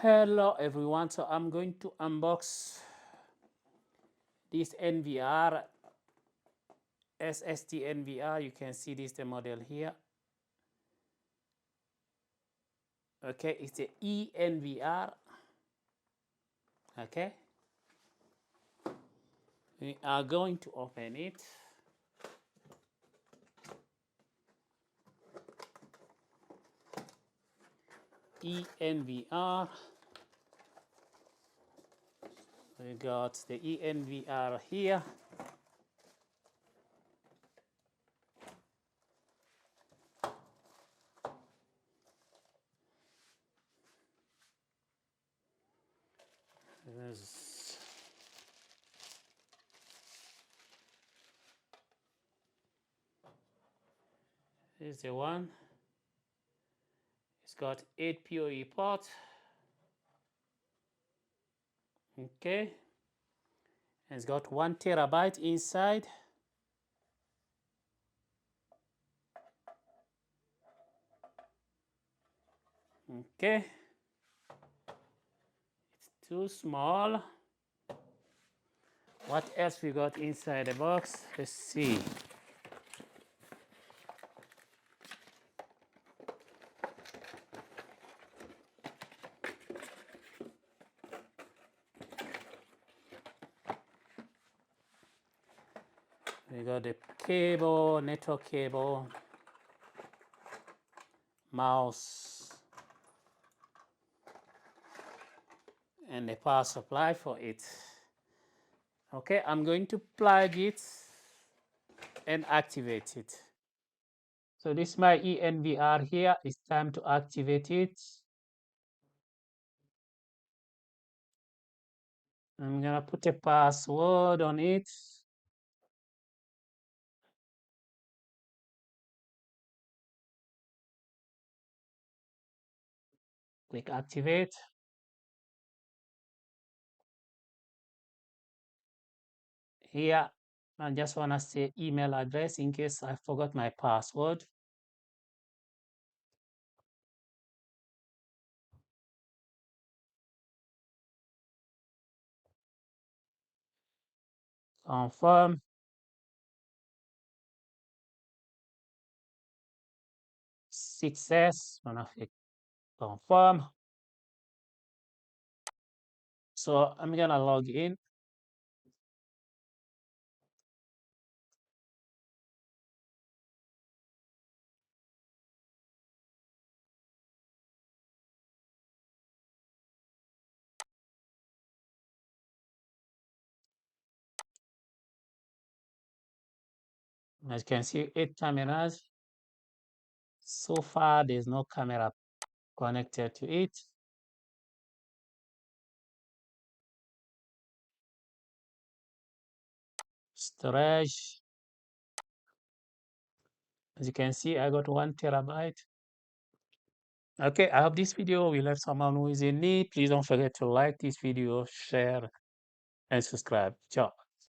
Hello everyone, so I'm going to unbox this eNVR SST eNVR. You can see this the model here. Okay, it's the eNVR. Okay, we are going to open it. eNVR. We got the eNVR here. This is the one. It's got 8 PoE ports. Okay, and it's got 1 terabyte inside. Okay, it's too small. What else we got inside the box? Let's see. We got the cable, network cable, mouse, and the power supply for it. Okay, I'm going to plug it and activate it. So this is my eNVR here. It's time to activate it. I'm gonna put a password on it. Click activate. Here, I just wanna say email address in case I forgot my password. Confirm. Success. Gonna click confirm. So I'm gonna log in. As you can see, 8 cameras. So far, there's no camera connected to it. Storage. As you can see, I got 1 terabyte. Okay, I hope this video will help someone who is in need. Please don't forget to like this video, share, and subscribe. Ciao.